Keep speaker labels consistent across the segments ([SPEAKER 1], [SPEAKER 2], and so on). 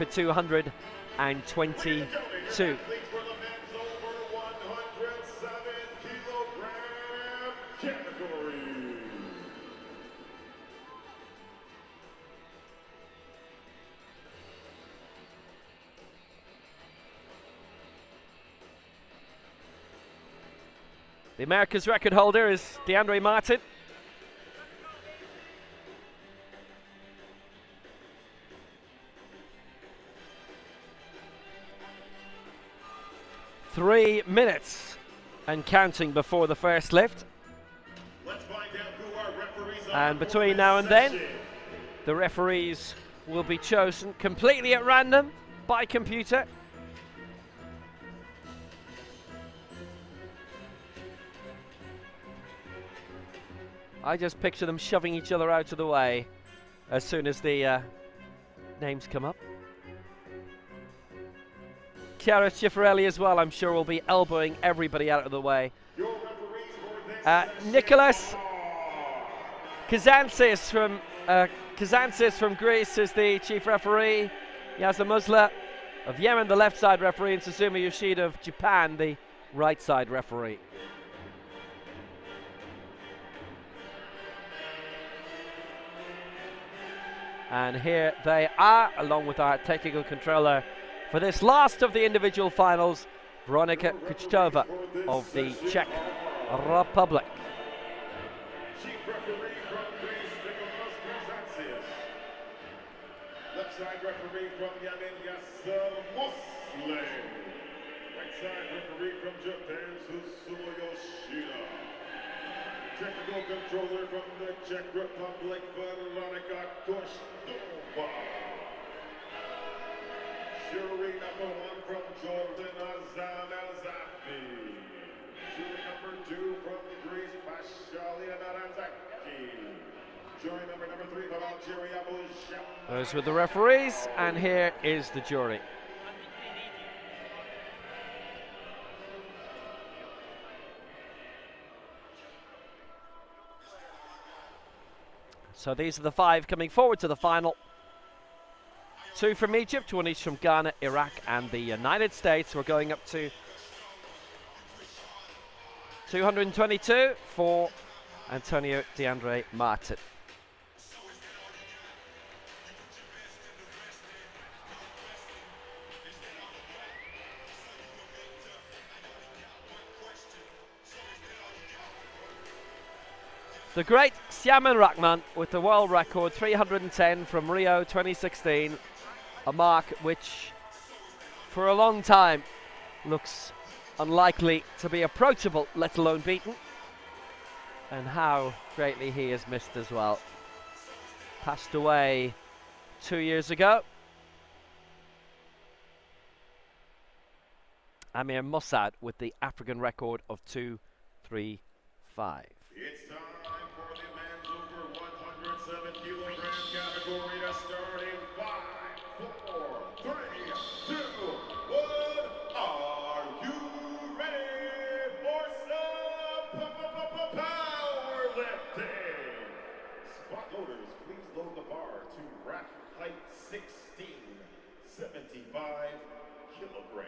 [SPEAKER 1] for 222. The America's record holder is DeAndre Martin. Three minutes and counting before the first lift.
[SPEAKER 2] Let's find out who our referees are.
[SPEAKER 1] And between now and then, the referees will be chosen completely at random by computer. I just picture them shoving each other out of the way as soon as the names come up. Chiara Cifarelli as well, I'm sure, will be elbowing everybody out of the way. Nicholas Kazantsis from Greece is the chief referee. Yasa Musla of Yemen, the left side referee, and Suzuma Yoshida of Japan, the right side referee. And here they are, along with our technical controller for this last of the individual finals, Veronika Kuchtova of the Czech Republic.
[SPEAKER 2] Chief referee from Greece, Nicholas Kazantsis. Left side referee from Yemen, Yasa Musla. Right side referee from Japan, Suzuma Yoshida. Technical controller from the Czech Republic, Veronika Kuchtova. Jury number one from Jordan, Azam El-Zafi. Jury number two from Greece, Pashalia Narazaki. Jury number three from Algeria, Abu Sham.
[SPEAKER 1] Those were the referees, and here is the jury. So these are the five coming forward to the final. Two from Egypt, one each from Ghana, Iraq, and the United States. We're going up to 222 for Antonio DeAndre Martin. The great Siamen Rahman with the world record, 310 from Rio 2016. A mark which, for a long time, looks unlikely to be approachable, let alone beaten. And how greatly he is missed as well. Passed away 2 years ago. Amir Mossad with the African record of 2:35.
[SPEAKER 2] It's time for the men's over 107 kilogram category to start in 5, 4, 3, 2, 1. Are you ready for some powerlifting? Spot loaders, please load the bar to rack height 1675 kilograms.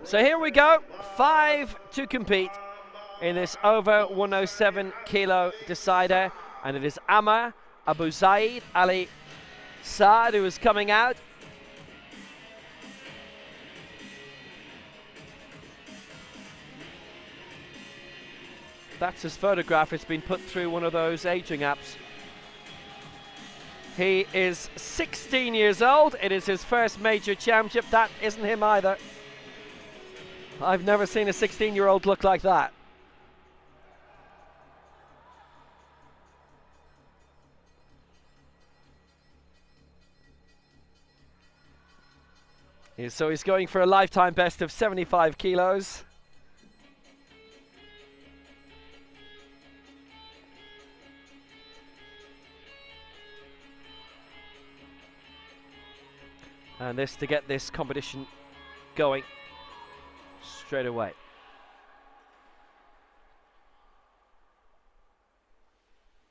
[SPEAKER 1] So here we go, 5 to compete in this over 107 kilo decider, and it is Amar Abu Zaid Ali Saad who is coming out. That's his photograph. It's been put through one of those aging apps. He is 16 years old. It is his first major championship. That isn't him either. I've never seen a 16-year-old look like that. So he's going for a lifetime best of 75 kilos. And this to get this competition going straight away.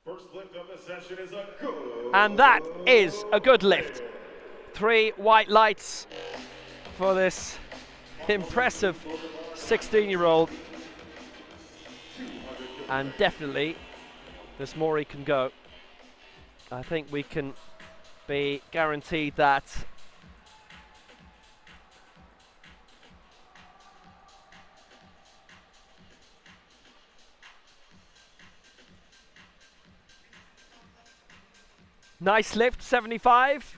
[SPEAKER 2] First lift of the session is a good.
[SPEAKER 1] And that is a good lift. 3 white lights for this impressive 16-year-old. And definitely there's more he can go. I think we can be guaranteed that. Nice lift, 75.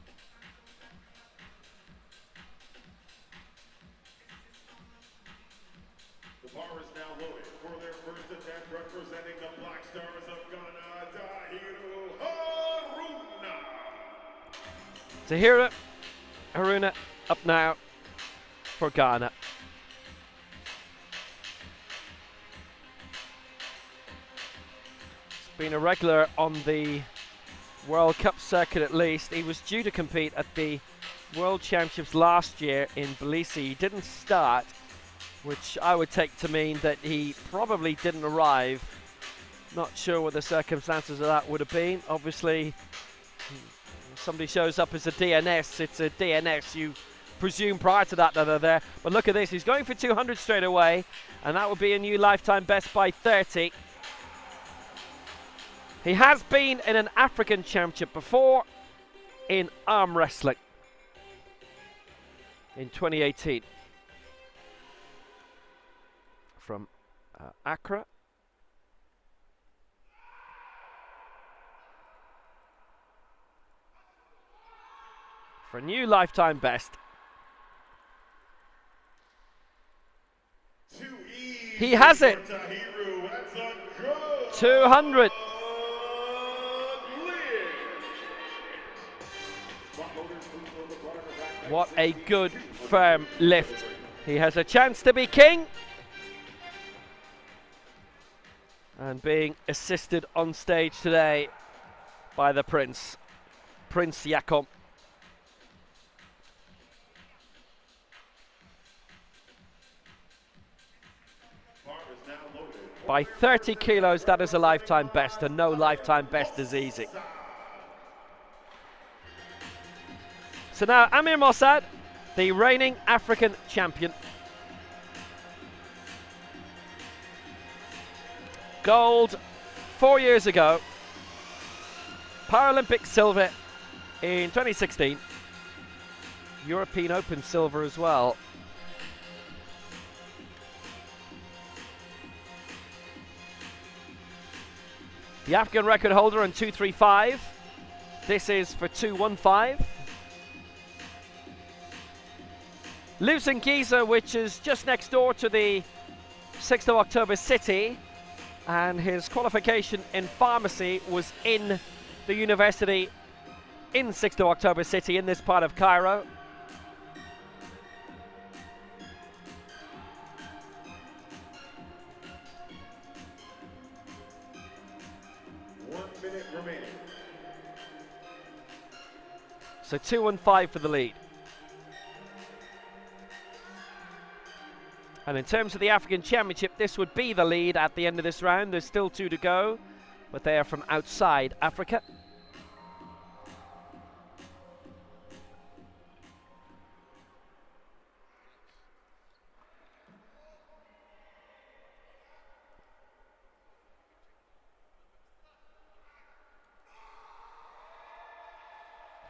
[SPEAKER 2] The bar is now loaded for their first attempt, representing the Black Stars of Ghana,
[SPEAKER 1] Tahira Haruna up now for Ghana. He's been a regular on the World Cup circuit at least. He was due to compete at the World Championships last year in Belize. He didn't start, which I would take to mean that he probably didn't arrive. Not sure what the circumstances of that would have been. Obviously, somebody shows up as a DNS, it's a DNS. You presume prior to that they're there. But look at this, he's going for 200 straight away, and that would be a new lifetime best by 30. He has been in an African championship before in arm wrestling in 2018 from Accra. For a new lifetime best. He has it. 200. What a good, firm lift. He has a chance to be king. And being assisted on stage today by the Prince, Prince Yakom. By 30 kilos, that is a lifetime best, and no lifetime best is easy. So now Amir Mossad, the reigning African champion. Gold 4 years ago. Paralympic silver in 2016. European Open silver as well. The African record holder on 235. This is for 215. Lives in Giza, which is just next door to the 6th of October City, and his qualification in pharmacy was in the university in 6th of October City in this part of Cairo.
[SPEAKER 2] remaining.
[SPEAKER 1] So 2-5 for the lead. And in terms of the African Championship, this would be the lead at the end of this round. There's still 2 to go, but they are from outside Africa.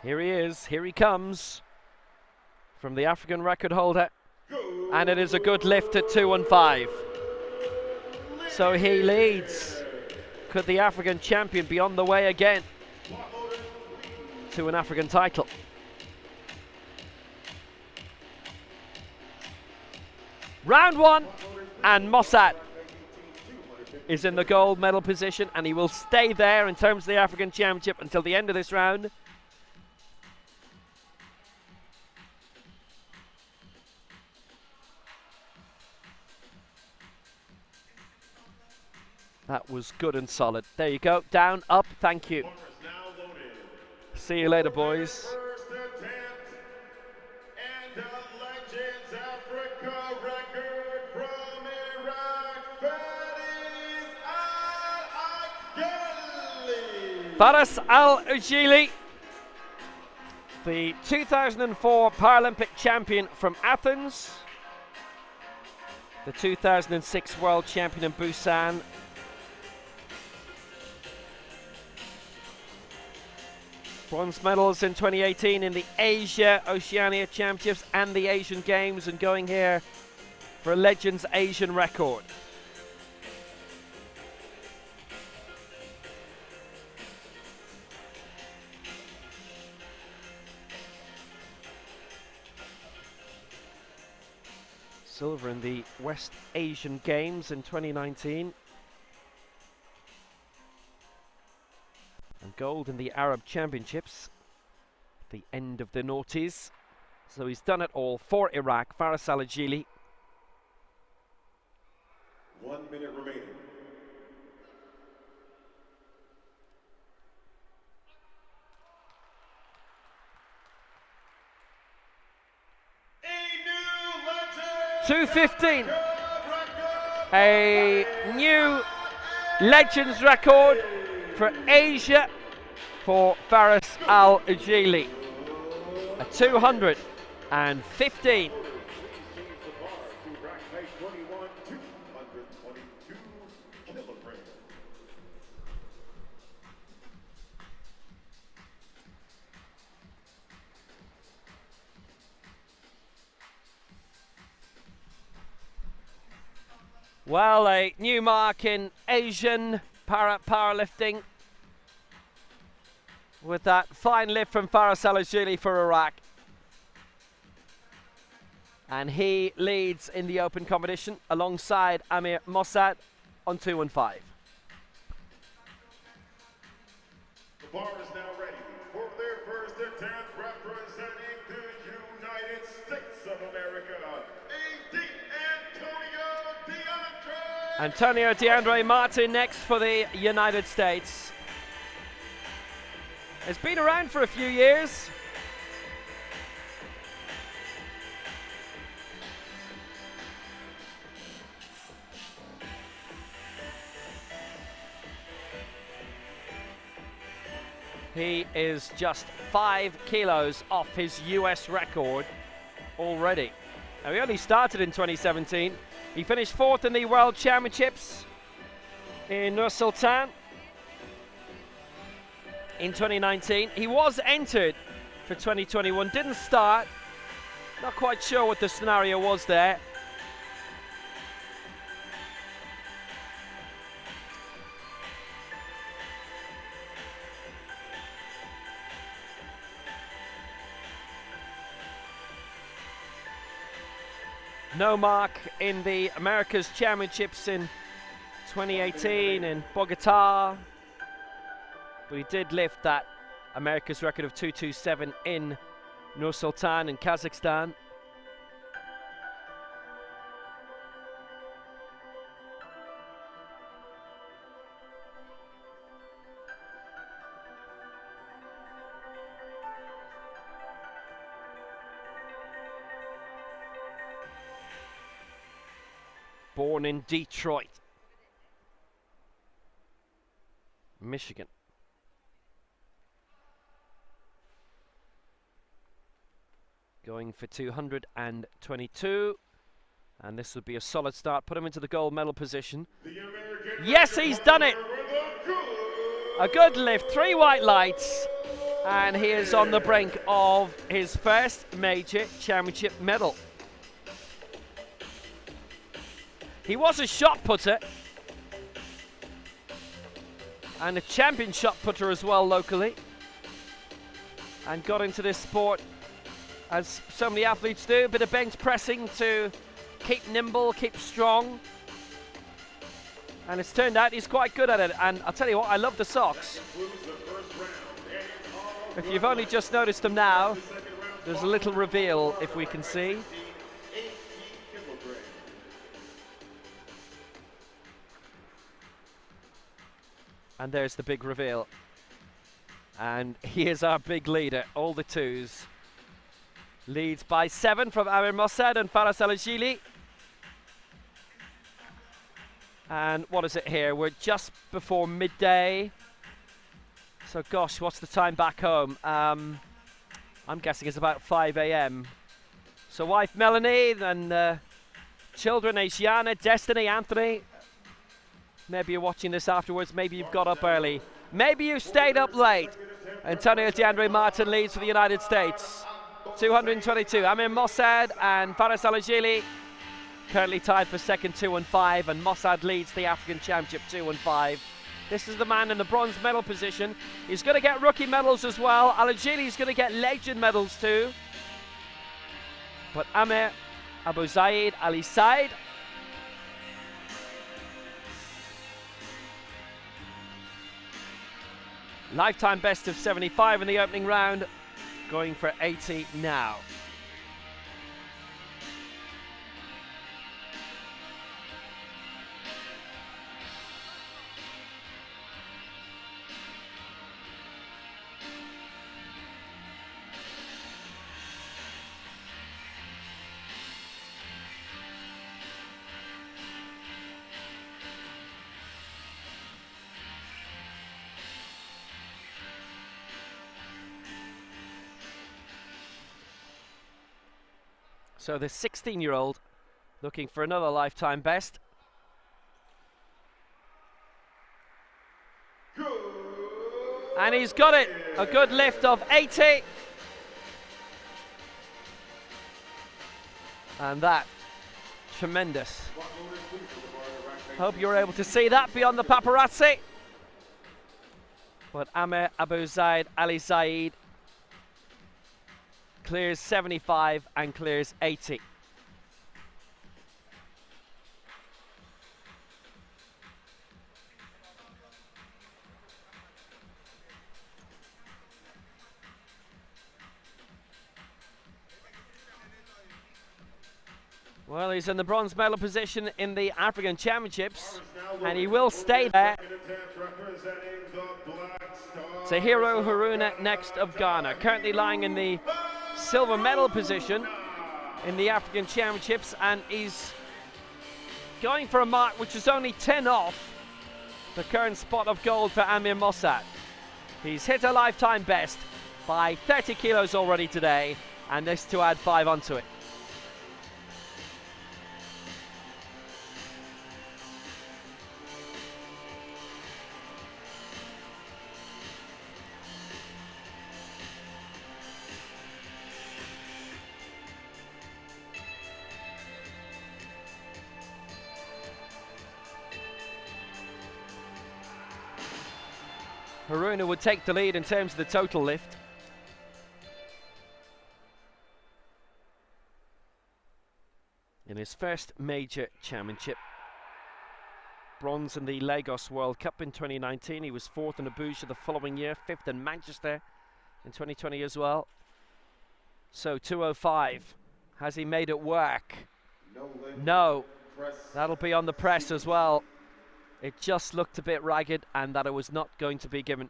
[SPEAKER 1] Here he is, here he comes from the African record holder. And it is a good lift at 2-5. So he leads. Could the African champion be on the way again to an African title? Round 1, and Mossad is in the gold medal position, and he will stay there in terms of the African Championship until the end of this round. That was good and solid. There you go. Down, up. Thank you. See you later, boys. Faris Al-Ujili, the 2004 Paralympic champion from Athens, the 2006 world champion in Busan, bronze medals in 2018 in the Asia Oceania Championships and the Asian Games, and going here for a Legends Asian record. Silver in the West Asian Games in 2019. And gold in the Arab Championships, the end of the noughties. So he's done it all for Iraq. Faris Al-Ujili.
[SPEAKER 2] 1 minute remaining. A new legend.
[SPEAKER 1] 2:15. A new Legends record for Asia for Faris Al-Ujili. A 215. Well, a new mark in Asian powerlifting with that fine lift from Faris Al-Ujili for Iraq. And he leads in the open competition alongside Amir Mossad on 2 and 5.
[SPEAKER 2] The bar is now ready for their first attempt, representing the United States of America,
[SPEAKER 1] Antonio DeAndre Martin next for the United States. It's been around for a few years. He is just 5 kilos off his US record already. Now, he only started in 2017. He finished 4th in the World Championships in Nur Sultan in 2019. He was entered for 2021, didn't start. Not quite sure what the scenario was there. No mark in the Americas Championships in 2018 in Bogota, but he did lift that America's record of 227 in Nur Sultan in Kazakhstan. Born in Detroit, Michigan. Going for 222, and this would be a solid start. Put him into the gold medal position. Yes, he's done it. A good lift, 3 white lights, and he is on the brink of his first major championship medal. He was a shot putter and a champion shot putter as well locally, and got into this sport as so many athletes do, a bit of bench pressing to keep nimble, keep strong, and it's turned out he's quite good at it. And I'll tell you what, I love the socks. If you've only just noticed them now, there's a little reveal if we can see. And there's the big reveal. And he is our big leader, all the 2s. Leads by 7 from Amir Mossad and Faris Al-Ujili. And what is it here? We're just before midday. So gosh, what's the time back home? I'm guessing it's about 5 a.m. So wife Melanie and children Asiana, Destiny, Anthony. Maybe you're watching this afterwards, maybe you've got up early. Maybe you stayed up late. Antonio DeAndre Martin leads for the United States. 222. Amir Mossad and Faris Alagili currently tied for second, 2 and 5, and Mossad leads the African Championship 2 and 5. This is the man in the bronze medal position. He's going to get rookie medals as well. Alagili's going to get legend medals too. But Amir Abu Zaid Ali Said lifetime best of 75 in the opening round, going for 80 now. So the 16-year-old looking for another lifetime best. And he's got it. A good lift of 80. And that, tremendous. Hope you're able to see that beyond the paparazzi. But Amir Abu Zaid Ali Said clears 75 and clears 80. Well, he's in the bronze medal position in the African Championships, and he will stay there. Tahiro Haruna next of Ghana, currently lying in the silver medal position in the African Championships, and he's going for a mark which is only 10 off the current spot of gold for Amir Mossad. He's hit a lifetime best by 30 kilos already today, and this to add 5 onto it. Haruna would take the lead in terms of the total lift. In his first major championship. Bronze in the Lagos World Cup in 2019. He was 4th in Abuja the following year, 5th in Manchester in 2020 as well. So 205. Has he made it work? No. That'll be on the press as well. It just looked a bit ragged, and that it was not going to be given,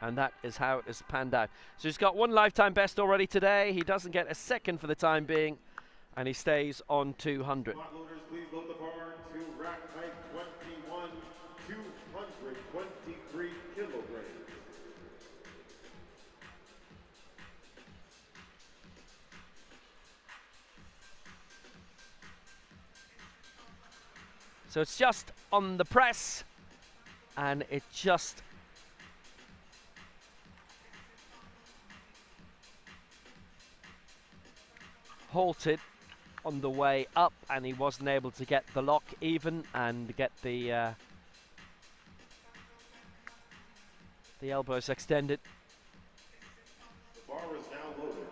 [SPEAKER 1] and that is how it has panned out. So he's got 1 lifetime best already today. He doesn't get a second for the time being, and he stays on 200.
[SPEAKER 2] Please load the bar to rack height 21, 223 kilograms.
[SPEAKER 1] So it's just on the press, and it just halted on the way up, and he wasn't able to get the lock even and get the elbows extended.
[SPEAKER 2] The bar is now loaded.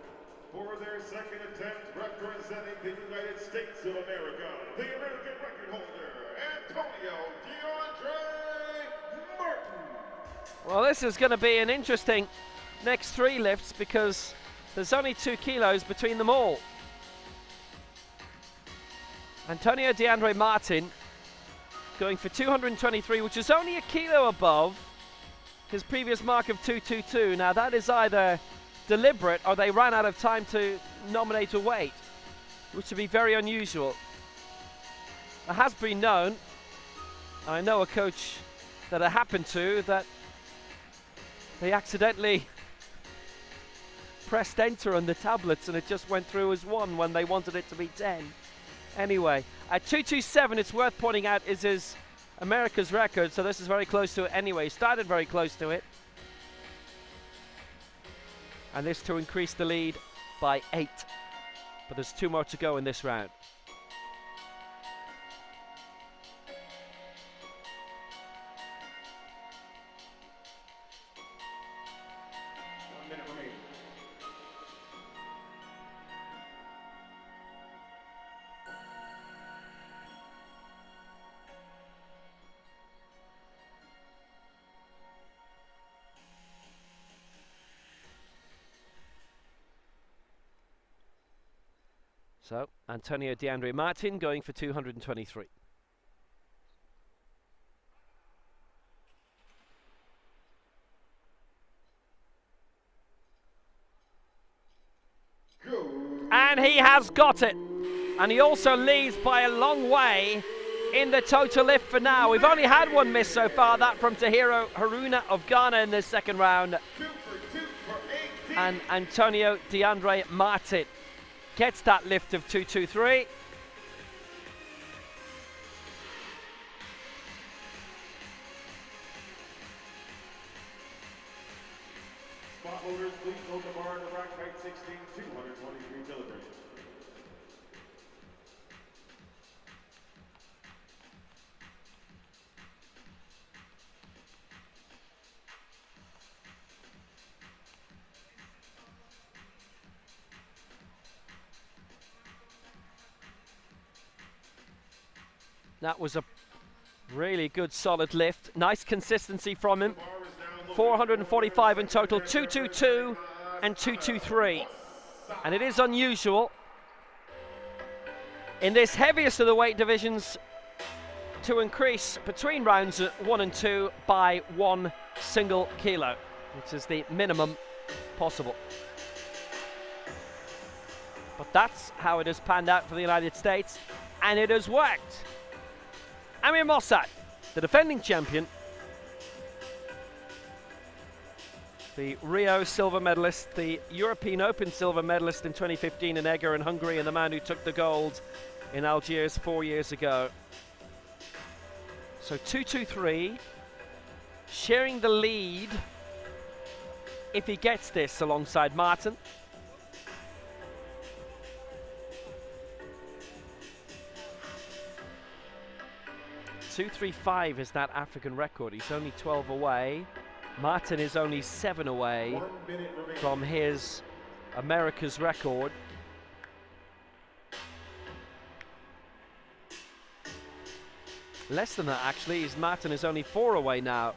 [SPEAKER 2] For their second attempt, representing the United States of America, the American record holder, Antonio DeAndre Martin.
[SPEAKER 1] Well, this is going to be an interesting next 3 lifts, because there's only 2 kilos between them all. Antonio DeAndre Martin going for 223, which is only a kilo above his previous mark of 222. Now that is either deliberate or they ran out of time to nominate a weight, which would be very unusual. It has been known, I know a coach that it happened to, that They accidentally pressed enter on the tablets and it just went through as 1 when they wanted it to be 10. Anyway, at 2:27, it's worth pointing out, is his America's record, so this is very close to it anyway. Started very close to it. And this to increase the lead by 8. But there's 2 more to go in this round. So, Antonio DeAndre Martin going for 223. And he has got it. And he also leads by a long way in the total lift for now. We've only had 1 miss so far, that from Tahiro Haruna of Ghana in this second round. And Antonio DeAndre Martin gets that lift of 223.
[SPEAKER 2] Spot holders, please hold the bar in the rack height 16, 223 kilograms.
[SPEAKER 1] That was a really good solid lift. Nice consistency from him. 445 in total, 222 and 223. And it is unusual in this heaviest of the weight divisions to increase between rounds 1 and 2 by 1 single kilo, which is the minimum possible. But that's how it has panned out for the United States, and it has worked. Amir Mossad, the defending champion, the Rio silver medalist, the European Open silver medalist in 2015 in Eger in Hungary, and the man who took the gold in Algiers 4 years ago. So 223, sharing the lead if he gets this alongside Martin. .235 is that African record. He's only 12 away. Martin is only 7 away from his America's record. Less than that, actually. Martin is only 4 away now.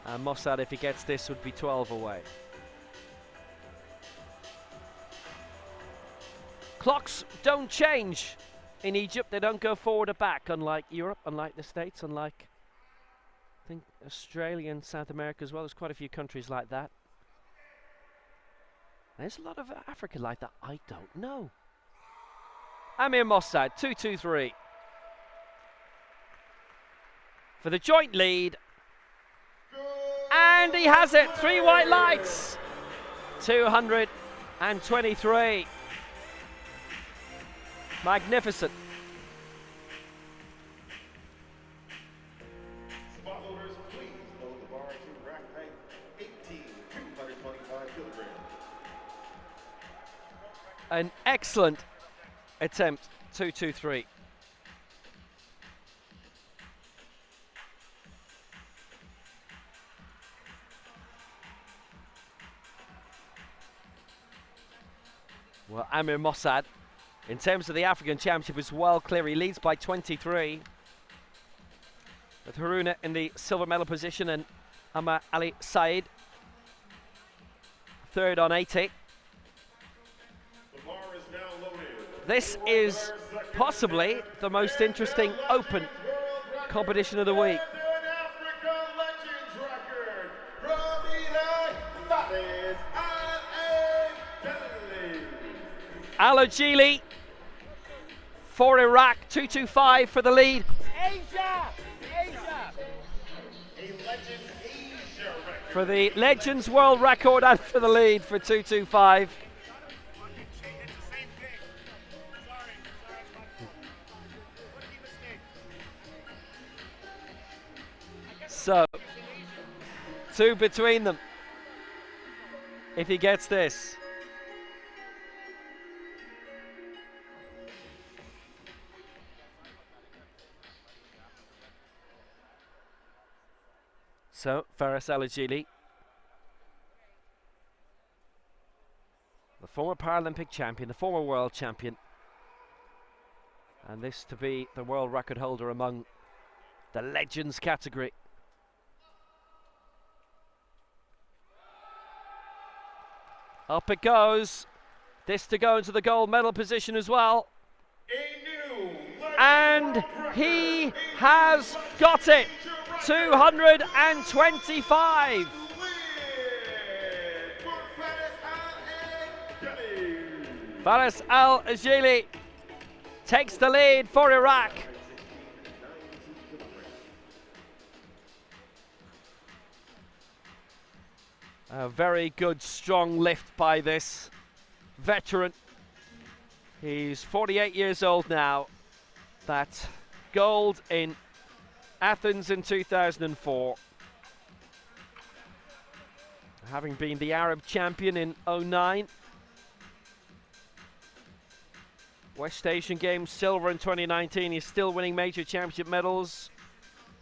[SPEAKER 1] And Mossad, if he gets this, would be 12 away. Clocks don't change in Egypt. They don't go forward or back, unlike Europe, unlike the States, unlike, I think, Australia and South America as well. There's quite a few countries like that. There's a lot of Africa like that. I don't know. Amir Mossad, 223. For the joint lead. And he has it. 3 white lights. 223. Magnificent.
[SPEAKER 2] Spot holders, please load the bar to rack height 18, 225 kilograms.
[SPEAKER 1] An excellent attempt, 223. Well, Amir Mossad, in terms of the African Championship, is well clear. He leads by 23. With Haruna in the silver medal position and Amar Ali Said third on 80.
[SPEAKER 2] The bar is now loaded.
[SPEAKER 1] This is possibly the most interesting open competition of the week.
[SPEAKER 2] Africa Legends record from Iran, that is
[SPEAKER 1] Al-Ajili for Iraq, 225 for the lead.
[SPEAKER 3] Asia! Asia!
[SPEAKER 2] a legend Asia record.
[SPEAKER 1] for the Legends World Record and for the lead for 2:25. So, 2 between them if he gets this. So, Faris Al-Ajili, the former Paralympic champion, the former world champion, and this to be the world record holder among the Legends category. Up it goes. This to go into the gold medal position as well. And he has got it. 225. Faris Al-Ajili takes the lead for Iraq. A very good, strong lift by this veteran. He's 48 years old now. That gold in Athens in 2004. Having been the Arab champion in 2009. West Asian Games silver in 2019. He's still winning major championship medals.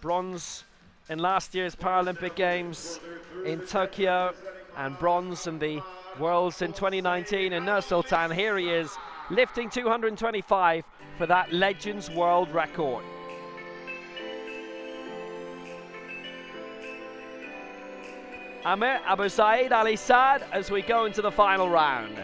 [SPEAKER 1] Bronze in last year's Paralympic Games in Tokyo, and bronze in the Worlds in 2019 in Nur Sultan. Here he is, lifting 225 for that Legends World Record. Amir Abu Zaid Ali Saad as we go into the final round.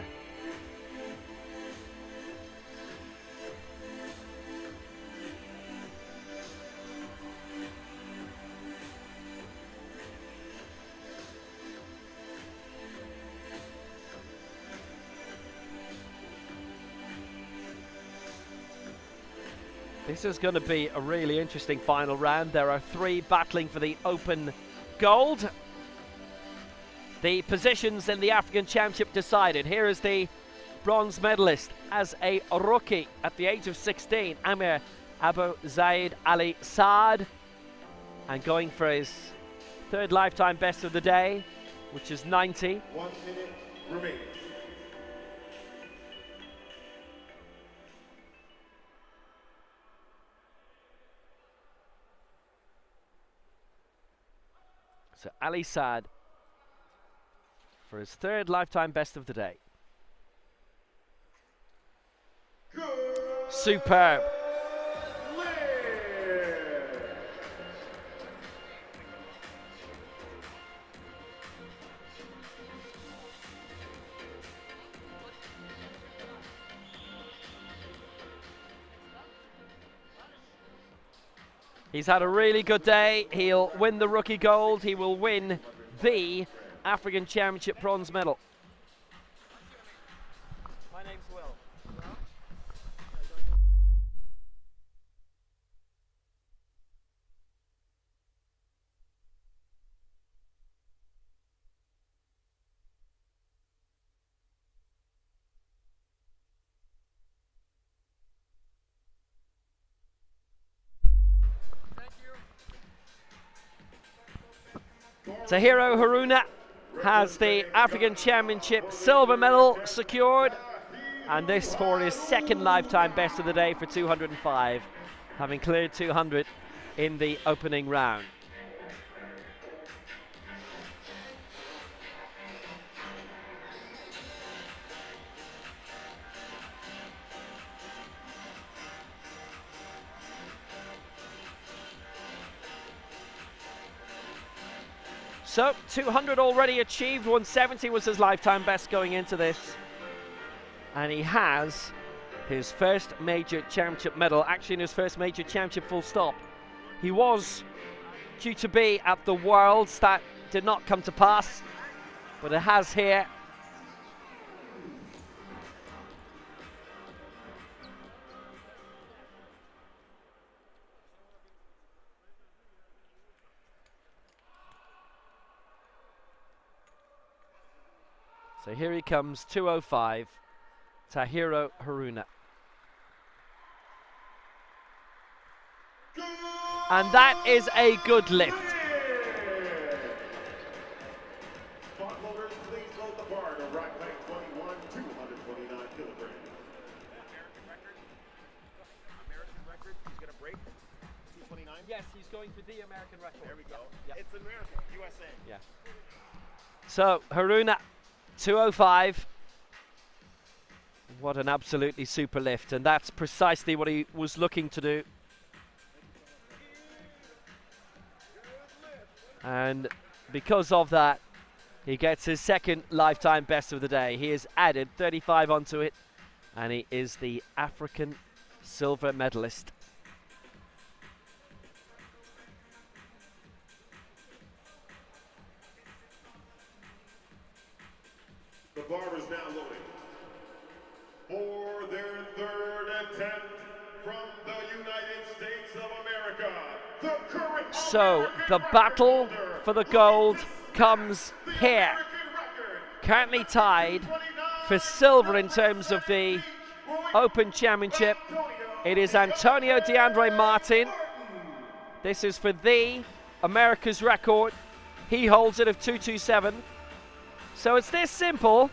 [SPEAKER 1] This is going to be a really interesting final round. There are 3 battling for the open gold. The positions in the African Championship decided. Here is the bronze medalist as a rookie at the age of 16, Amir Abu Zaid Ali Saad, and going for his 3rd lifetime best of the day, which is 90.
[SPEAKER 2] 1 minute remaining.
[SPEAKER 1] So Ali Saad for his 3rd lifetime best of the day. Superb. He's had a really good day. He'll win the rookie gold. He will win the African Championship bronze medal. My name's Will. Tahiro Haruna has the African Championship silver medal secured, and this for his 2nd lifetime best of the day for 205, having cleared 200 in the opening round. So 200 already achieved, 170 was his lifetime best going into this. And he has his 1st major championship medal, actually in his 1st major championship full stop. He was due to be at the Worlds, that did not come to pass, but it has here. So here he comes, 205, Tahiro Haruna. And that is a good lift.
[SPEAKER 2] Spot-loaders, please load the bar to rack height 21, 229 kilograms.
[SPEAKER 3] American record, he's going to break 229?
[SPEAKER 1] Yes, he's going for the American record.
[SPEAKER 3] There we go.
[SPEAKER 1] Yep.
[SPEAKER 3] It's America, USA.
[SPEAKER 1] Yeah. So Haruna, 205. What an absolutely super lift, and that's precisely what he was looking to do. And because of that, he gets his second lifetime best of the day. He has added 35 onto it, and he is the African silver medalist.
[SPEAKER 2] The bar is now loading. For their third attempt from the United States of America, the current
[SPEAKER 1] So
[SPEAKER 2] American
[SPEAKER 1] the
[SPEAKER 2] record
[SPEAKER 1] battle
[SPEAKER 2] holder,
[SPEAKER 1] for the gold
[SPEAKER 2] looking to set
[SPEAKER 1] comes
[SPEAKER 2] the
[SPEAKER 1] here.
[SPEAKER 2] American record
[SPEAKER 1] Currently
[SPEAKER 2] at
[SPEAKER 1] tied
[SPEAKER 2] 229,
[SPEAKER 1] for silver in terms of the Open Championship. It is Antonio DeAndre Martin. This is for the America's record. He holds it of 227. So it's this simple.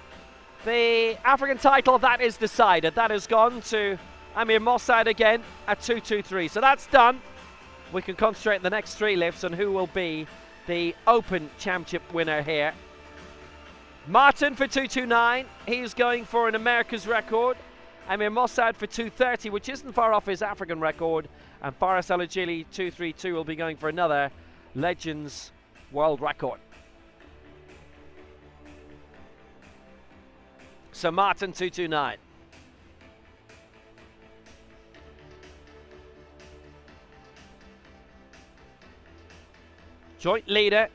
[SPEAKER 1] The African title, that is decided. That has gone to Amir Mossad again at 223. So that's done. We can concentrate on the next three lifts on who will be the Open Championship winner here. Martin for 229. He's going for an America's record. Amir Mossad for 230, which isn't far off his African record. And Faris Alagili 232 will be going for another Legends world record. So Martin 229. Joint leader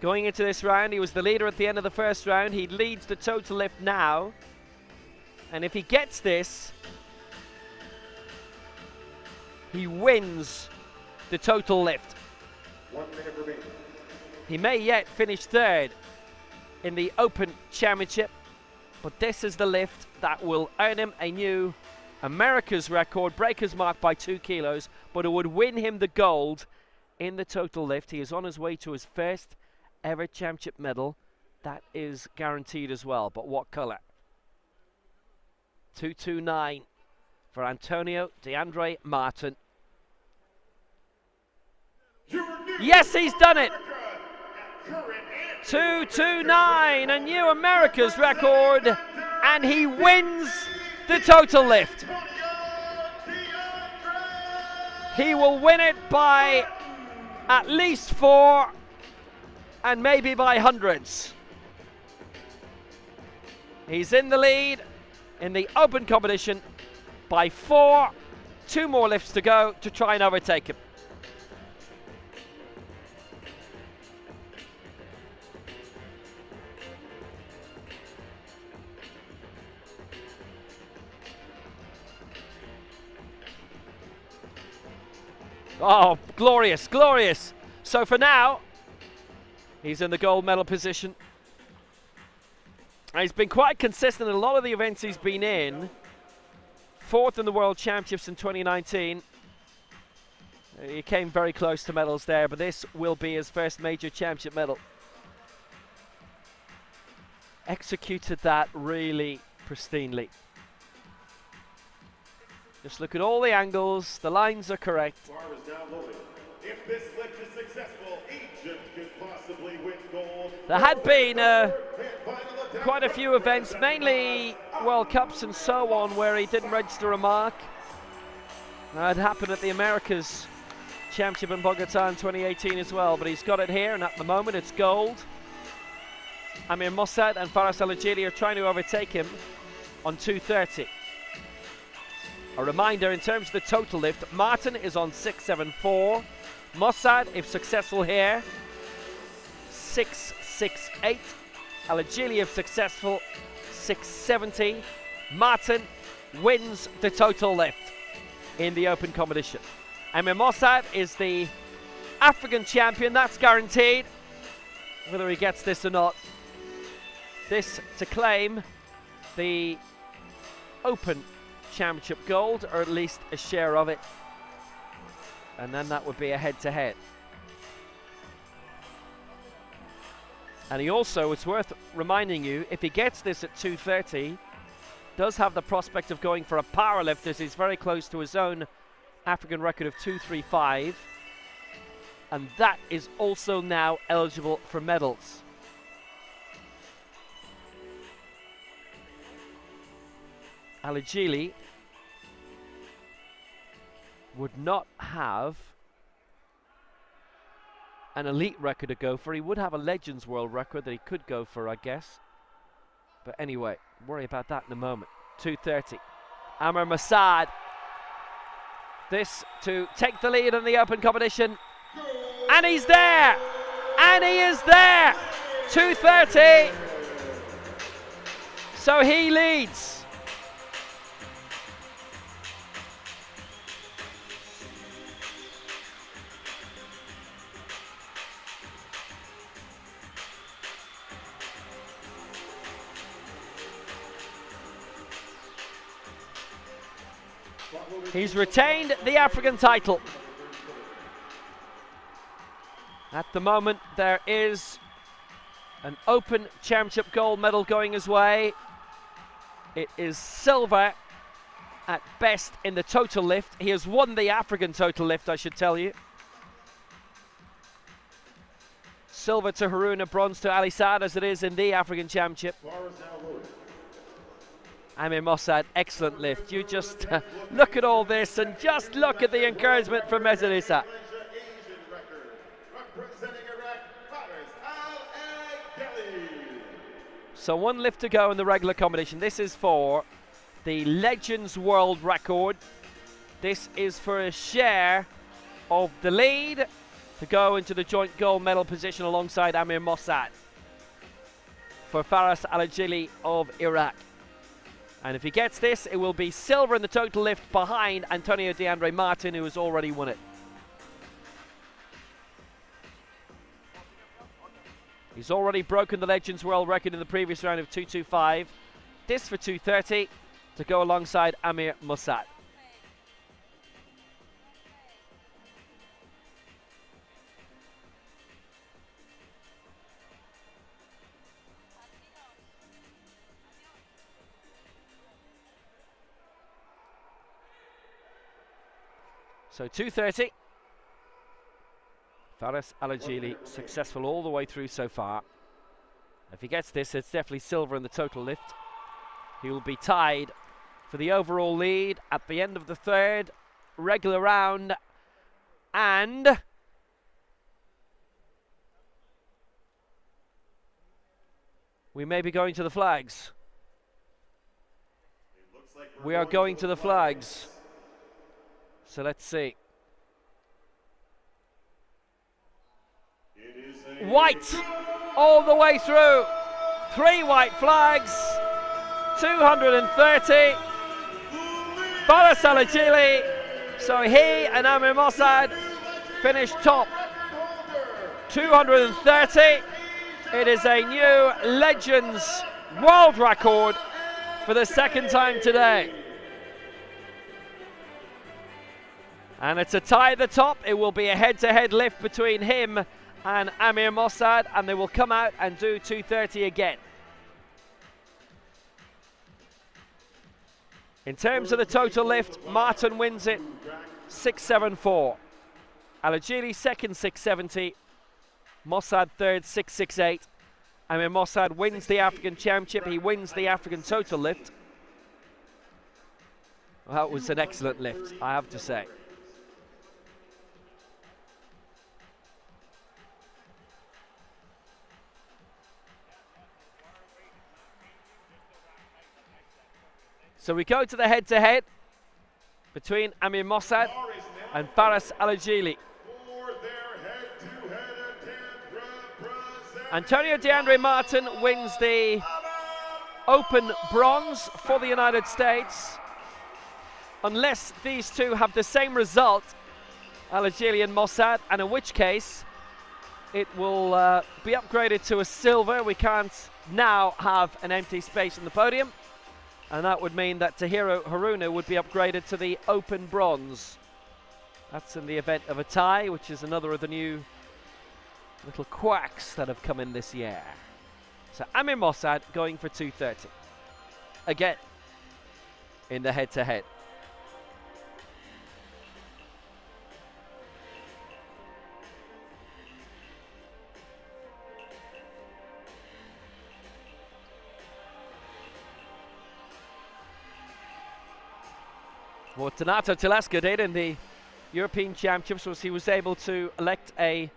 [SPEAKER 1] going into this round. He was the leader at the end of the first round. He leads the total lift now. And if he gets this, he wins the total lift.
[SPEAKER 2] 1 minute remaining.
[SPEAKER 1] He may yet finish third in the Open Championship, but this is the lift that will earn him a new America's record, breaker's mark by 2 kilos, but it would win him the gold in the total lift. He is on his way to his first ever championship medal. That is guaranteed as well, but what colour? 229 for Antonio DeAndre Martin. Yes, he's done it! 229, a new America's record, and he wins the total lift. He will win it by at least 4 and maybe by hundreds. He's in the lead in the open competition by 4. 2 more lifts to go to try and overtake him. Oh, glorious, glorious. So for now, he's in the gold medal position. And he's been quite consistent in a lot of the events he's been in. 4th in the World Championships in 2019. He came very close to medals there, but this will be his first major championship medal. Executed that really pristinely. Just look at all the angles, the lines are correct.
[SPEAKER 2] Bar is now loading. If this lift is successful, Egypt could possibly win gold.
[SPEAKER 1] There had been quite a few events, mainly World Cups and so on, where he didn't register a mark. That happened at the Americas Championship in Bogota in 2018 as well, but he's got it here, and at the moment it's gold. Amir Mossad and Faris Alagili are trying to overtake him on 230. A reminder, in terms of the total lift, Martin is on 674. Mossad, if successful here, 668. Alagili, if successful, 670. Martin wins the total lift in the open competition. Amir Mossad is the African champion, that's guaranteed. Whether he gets this or not This to claim the Open Championship gold, or at least a share of it. And then that would be a head-to-head. And he also, it's worth reminding you, if he gets this at 2:30, does have the prospect of going for a powerlift, as he's very close to his own African record of 2:35. And that is also now eligible for medals. Alagili would not have an elite record to go for. He would have a Legends World record that he could go for, I guess. But anyway, worry about that in a moment. 2:30. Amr Masad. This to take the lead in the open competition. And he's there! And he is there! 2:30. So he leads. He's retained the African title. At the moment, there is an Open Championship gold medal going his way. It is silver at best in the total lift. He has won the African total lift, I should tell you. Silver to Haruna, bronze to Ali Saad, as it is in the African Championship. Amir Mossad, excellent lift. You just look at all this and just look at the encouragement from Mezzalisa. So one lift to go in the regular competition. This is for the Legends World Record. This is for a share of the lead to go into the joint gold medal position alongside Amir Mossad for Faris Alagili of Iraq. And if he gets this, it will be silver in the total lift behind Antonio DeAndre Martin, who has already won it. He's already broken the Legends World Record in the previous round of 2:25. This for 2:30 to go alongside Amir Mossad. So 2:30. Faris Alagili successful all the way through so far. If he gets this, it's definitely silver in the total lift. He will be tied for the overall lead at the end of the third regular round. And we may be going to the flags. We are going to the flags. So let's see. White all the way through. 3 white flags. 230. Faris Alagili. So he and Amir Mossad finished top. 230. It is a new Legends World Record for the second time today. And it's a tie at the top. It will be a head-to-head lift between him and Amir Mossad, and they will come out and do 2:30 again. In terms of the total lift, Martin wins it 674. Alagili second, 670. Mossad third, 668. Amir Mossad wins the African Championship. He wins the African total lift. Well, that was an excellent lift, I have to say. So we go to the head-to-head between Amir Mossad and Faris Alagili. Antonio DeAndre Martin wins the Open Bronze for the United States. Unless these two have the same result, Alagili and Mossad, and in which case it will be upgraded to a silver. We can't now have an empty space on the podium, and that would mean that Tahiro Haruna would be upgraded to the open bronze. That's in the event of a tie, which is another of the new little quacks that have come in this year. So Amir Mossad going for 230. Again, in the head-to-head. What Donato Telesca did in the European Championships was he was able to elect a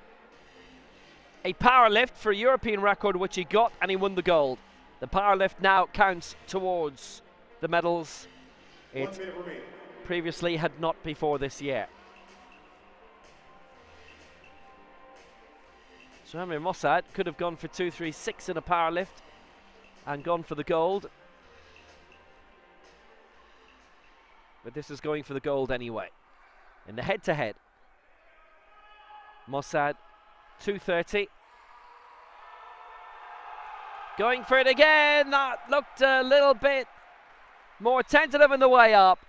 [SPEAKER 1] power lift for a European record, which he got, and he won the gold. The power lift now counts towards the medals. It previously had not before this year. So Amir Mossad could have gone for 236 in a power lift and gone for the gold. But this is going for the gold anyway. In the head-to-head, Mossad 230. Going for it again. That looked a little bit more tentative in the way up.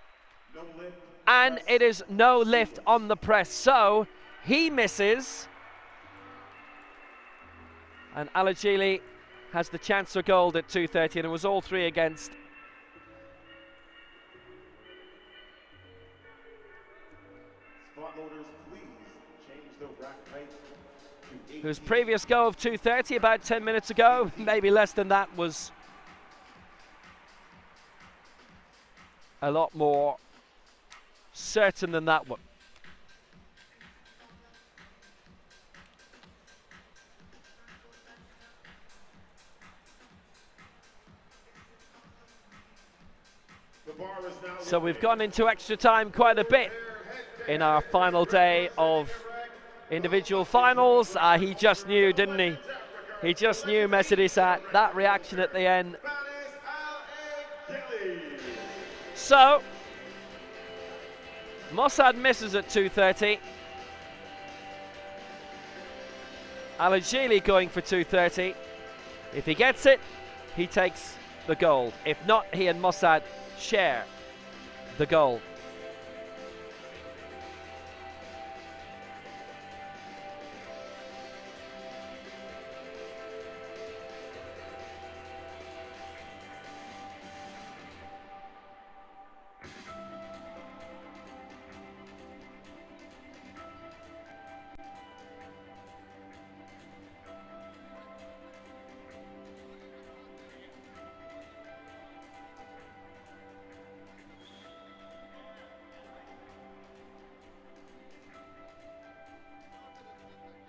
[SPEAKER 2] No lift.
[SPEAKER 1] And it is no lift on the press. So he misses. And Alagili has the chance for gold at 230, and it was all three against.
[SPEAKER 2] Spot loaders, please change the rack height to 18.
[SPEAKER 1] Whose previous go of 230 about 10 minutes ago, maybe less than that, was a lot more certain than that one.
[SPEAKER 2] The bar is now
[SPEAKER 1] So we've gone into extra time quite a bit in our final day of individual finals. He just knew, didn't he? He just knew, Mercedes, that reaction at the end. So Mossad misses at 230. Alagili going for 230. If he gets it, he takes the gold. If not, he and Mossad share the gold.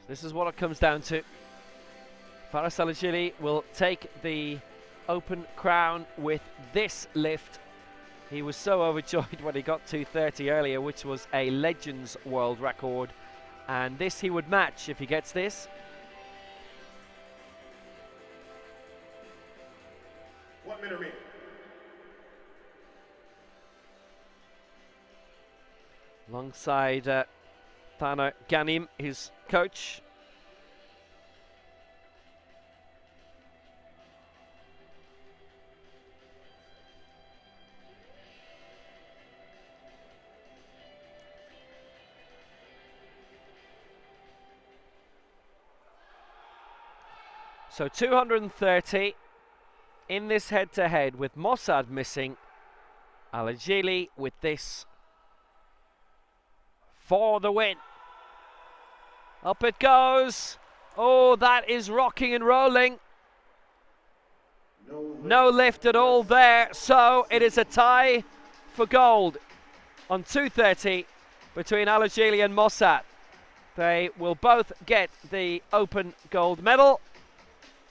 [SPEAKER 1] This is what it comes down to. Faris Alagili will take the open crown with this lift. He was so overjoyed when he got 230 earlier, which was a Legends world record. And this he would match if he gets this.
[SPEAKER 2] 1 minute remaining.
[SPEAKER 1] Alongside Thana Ganim, his coach. So 230 in this head-to-head with Mossad missing. Alagili with this for the win. Up it goes. Oh, that is rocking and rolling. No lift at all there. So it is a tie for gold on 230 between Alagili and Mossad. They will both get the open gold medal.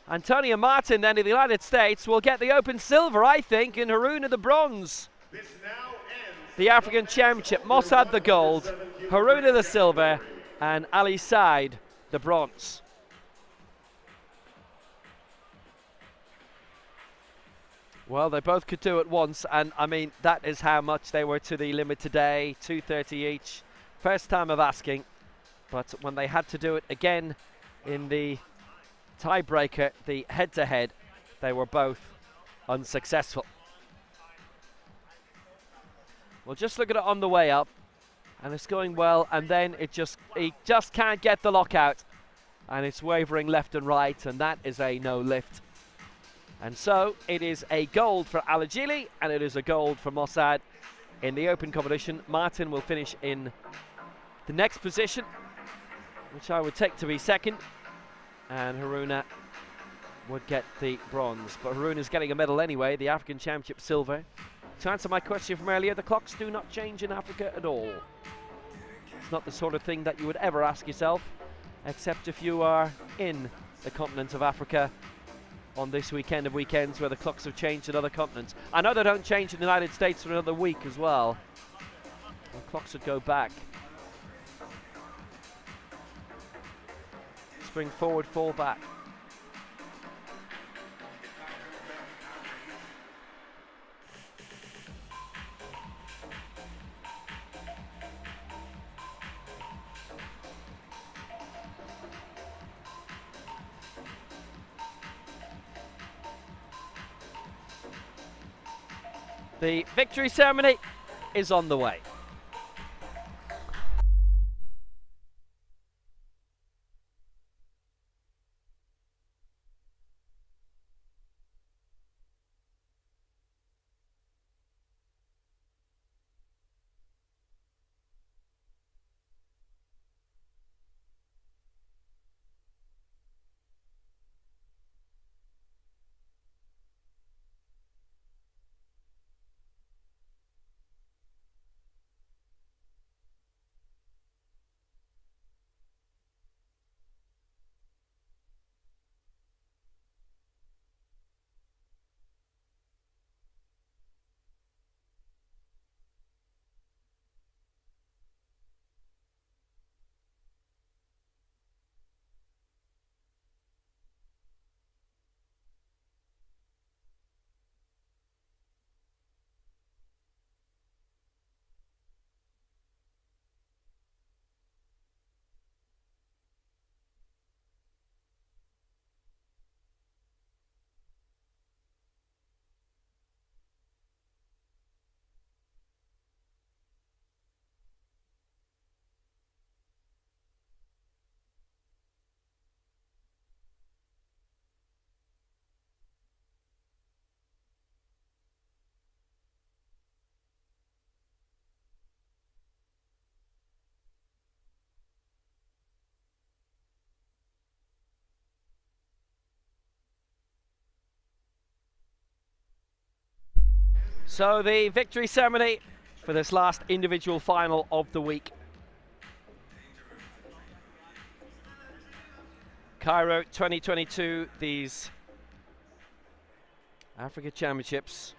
[SPEAKER 1] Antonio Martin then of the United States will get the open silver, I think, and Haruna the bronze.
[SPEAKER 2] This now ends
[SPEAKER 1] The African Championship, Mossad the gold, Haruna the silver, and Ali Said the bronze. Well, they both could do it once, and I mean, that is how much they were to the limit today, 230 each. First time of asking, but when they had to do it again in the tiebreaker, the head-to-head, they were both unsuccessful. Well, just look at it on the way up, and it's going well, and then he just can't get the lockout, and it's wavering left and right, and that is a no lift. And so it is a gold for Al-Ajili, and it is a gold for Mossad in the open competition. Martin will finish in the next position, which I would take to be second, and Haruna would get the bronze. But Haruna's getting a medal anyway, the African Championship silver. To answer my question from earlier, the clocks do not change in Africa at all. It's not the sort of thing that you would ever ask yourself, except if you are in the continent of Africa on this weekend of weekends where the clocks have changed in other continents. I know they don't change in the United States for another week as well. The clocks would go back. Spring forward, fall back. The victory ceremony is on the way. So the victory ceremony for this last individual final of the week. Cairo 2022, these Africa Championships.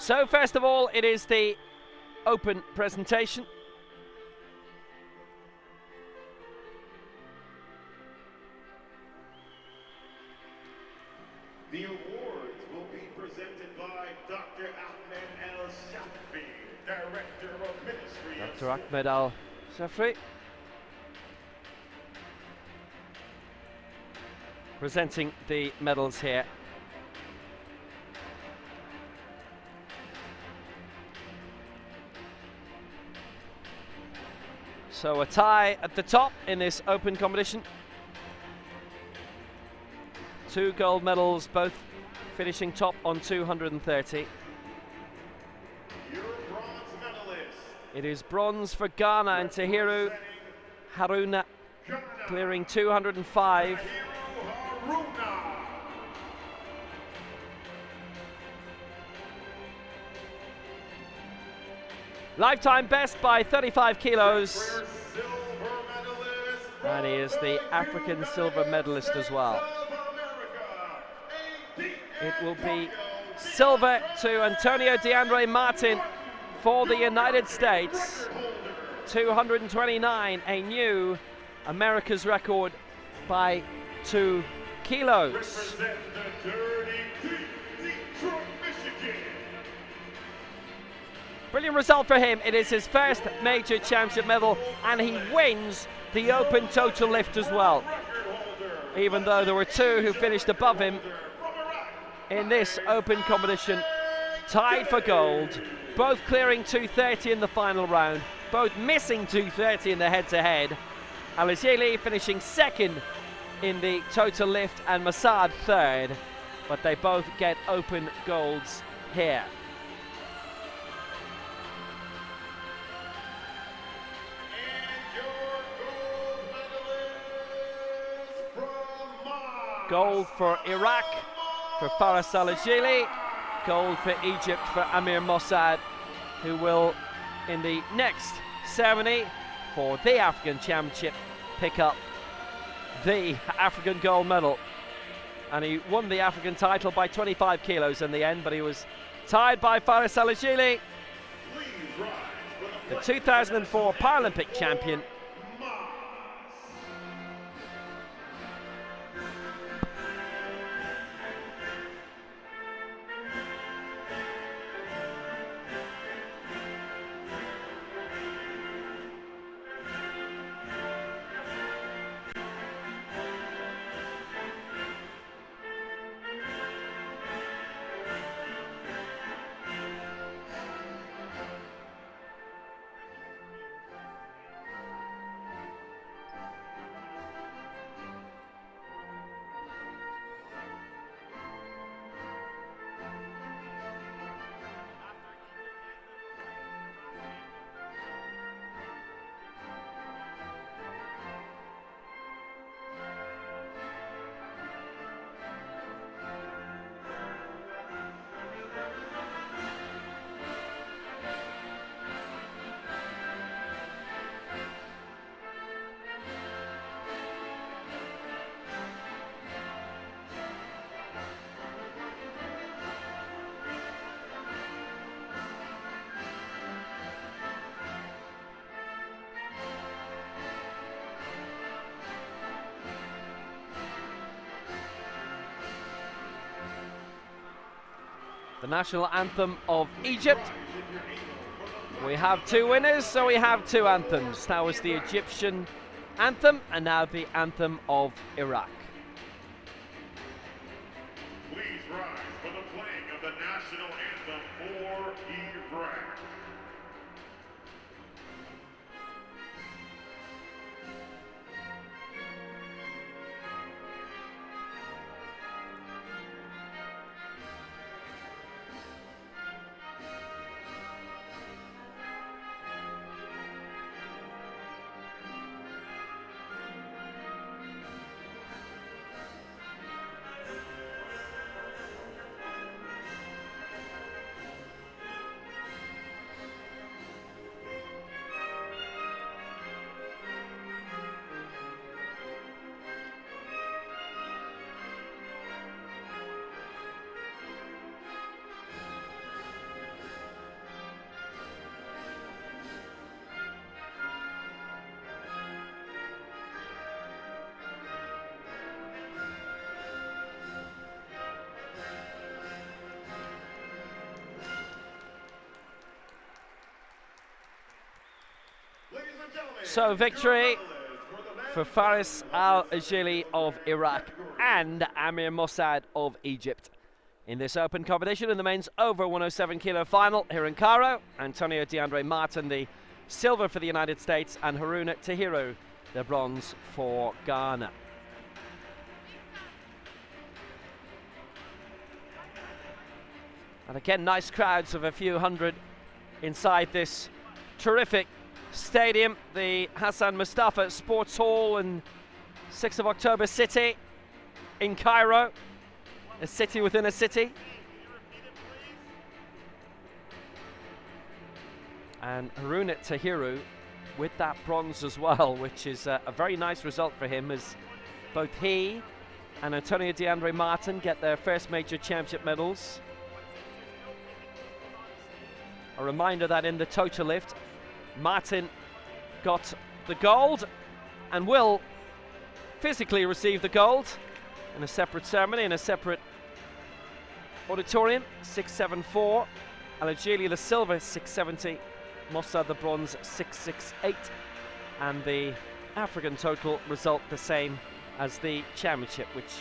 [SPEAKER 1] So first of all, it is the open presentation.
[SPEAKER 2] The awards will be presented by Dr. Ahmed Al-Shafi, Director of Ministry of
[SPEAKER 1] Dr. Ahmed Al-Shafi presenting the medals here. So a tie at the top in this open competition. 2 gold medals, both finishing top on 230.
[SPEAKER 2] your bronze medalist.
[SPEAKER 1] It is bronze for Ghana and Tahiru Haruna clearing 205.
[SPEAKER 2] Haruna.
[SPEAKER 1] Lifetime best by 35 kilos.
[SPEAKER 2] Silver medalist.
[SPEAKER 1] And he is the African silver medalist as well. It will be silver to Antonio DeAndre Martin for the United States. 229, a new America's record by 2 kilos.
[SPEAKER 2] Represent the Dirty Deep.
[SPEAKER 1] Brilliant result for him. It is his first major championship medal, and he wins the open total lift as well. Even though there were two who finished above him in this open competition, tied for gold, both clearing 230 in the final round, both missing 230 in the head-to-head. Al-Ajili finishing second in the total lift and Masad third, but they both get open golds here. Gold for Iraq for Faris Al-Ajili, gold for Egypt for Amir Mossad, who will, in the next ceremony for the African Championship, pick up the African gold medal. And he won the African title by 25 kilos in the end, but he was tied by Faris Al-Ajili, the 2004 Paralympic champion. The national anthem of Egypt. We have two winners, so we have two anthems. That was the Egyptian anthem, and now the anthem of Iraq.
[SPEAKER 2] Please rise for the playing of the national anthem for Iraq.
[SPEAKER 1] So victory for Faris Al-Ajili of Iraq and Amir Mossad of Egypt in this open competition in the men's over 107 kilo final here in Cairo. Antonio DeAndre Martin, the silver for the United States, and Haruna Tahiru, the bronze for Ghana. And again, nice crowds of a few hundred inside this terrific stadium, the Hassan Mustafa Sports Hall in 6th of October City in Cairo, a city within a city. And Haruna Tahiru with that bronze as well, which is a very nice result for him, as both he and Antonio DeAndre Martin get their first major championship medals. A reminder that in the total lift, Martin got the gold and will physically receive the gold in a separate ceremony, in a separate auditorium, 674 Algeria the silver 670, Mossa the bronze 668, and the African total result the same as the championship, which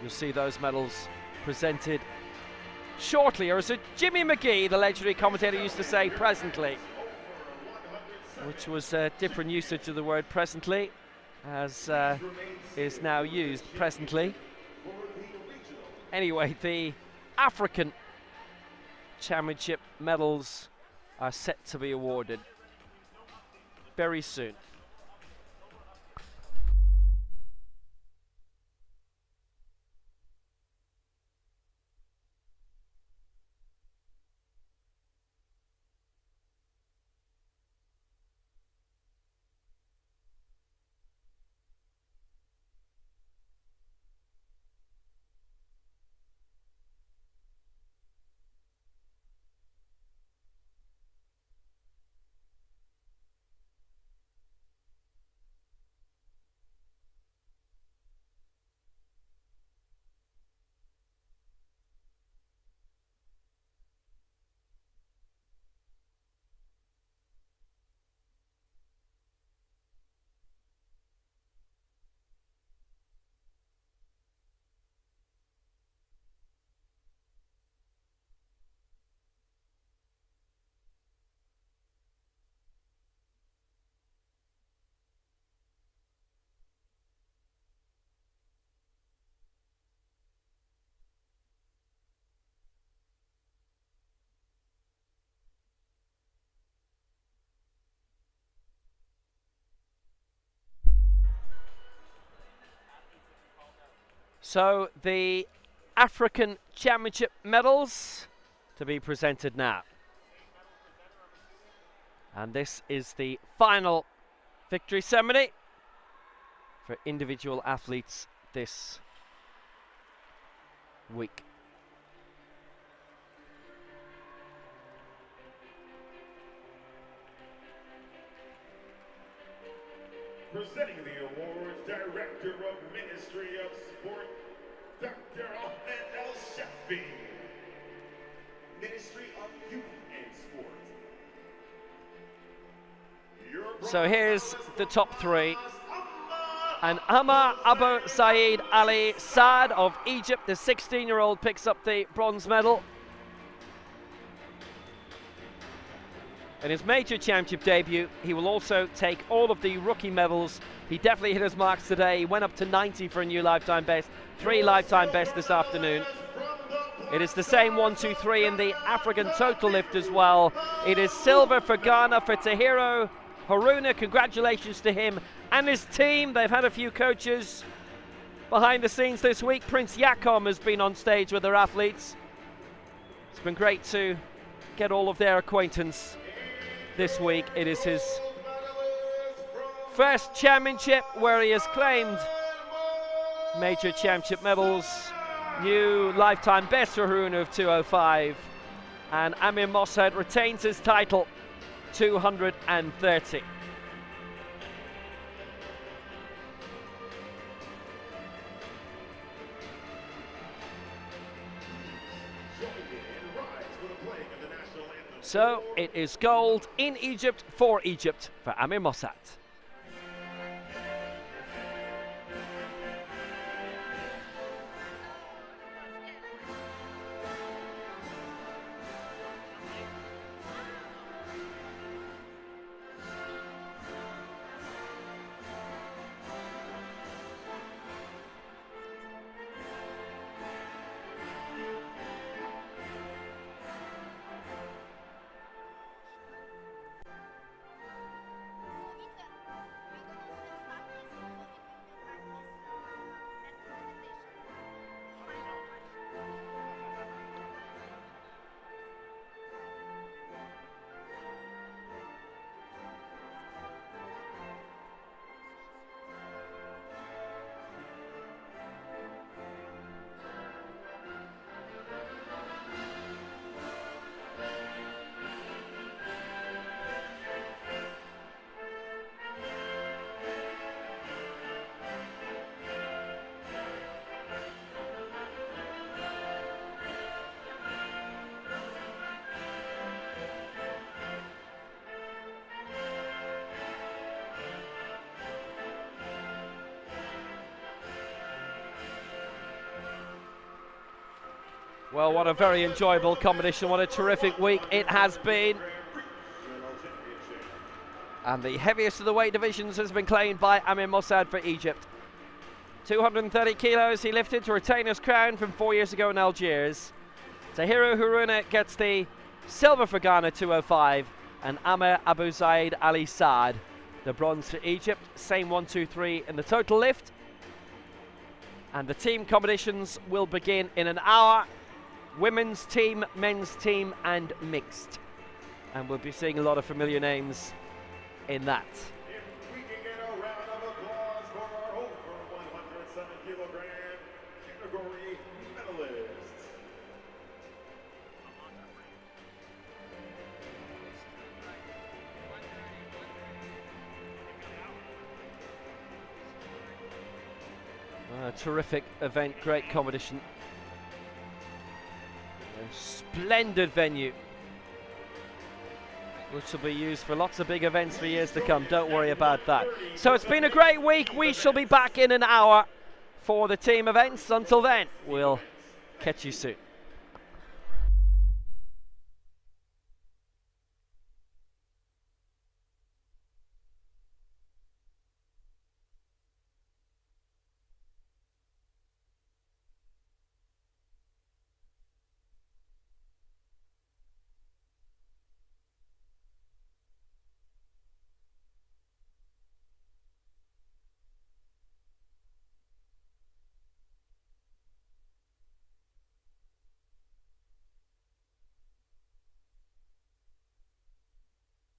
[SPEAKER 1] you'll see those medals presented shortly, or as Jimmy McGee, the legendary commentator, used to say, presently, which was a different usage of the word presently, as is now used presently. Anyway, the African championship medals are set to be awarded very soon. So the African Championship medals to be presented now. And this is the final victory ceremony for individual athletes this week.
[SPEAKER 2] Presenting the awards, Director of Ministry of Sport, Dr. Ahmed El Shafi. Ministry of Youth and Sport.
[SPEAKER 1] So here's the top three. And Amar Abu Saeed Ali Saad of Egypt, the 16-year-old, picks up the bronze medal. In his major championship debut, he will also take all of the rookie medals. He definitely hit his marks today. He went up to 90 for a new lifetime best, 3 lifetime bests this afternoon. It is the same 1, 2, 3 in the African total lift as well. It is silver for Ghana for Tahiro Haruna. Congratulations to him and his team. They've had a few coaches behind the scenes this week. Prince Yakom has been on stage with their athletes. It's been great to get all of their acquaintance this week. It is his first championship where he has claimed major championship medals. New lifetime best for Haruna of 205, and Amir Mossad retains his title, 230. So it is gold in Egypt for Egypt for Amir Mossad. Well, what a very enjoyable competition. What a terrific week it has been. And the heaviest of the weight divisions has been claimed by Amir Mossad for Egypt. 230 kilos he lifted to retain his crown from 4 years ago in Algiers. Tahiru Haruna gets the silver for Ghana, 205. And Amir Abu Zaid Ali Saad, the bronze for Egypt. Same 1, 2, 3 in the total lift. And the team competitions will begin in an hour. Women's team, men's team, and mixed. And we'll be seeing a lot of familiar names in that.
[SPEAKER 2] If we can get a round of applause for our over 107 kilogram category medalists.
[SPEAKER 1] A terrific event, great competition. A splendid venue, which will be used for lots of big events for years to come. Don't worry about that. So it's been a great week. We shall be back in an hour for the team events. Until then, we'll catch you soon.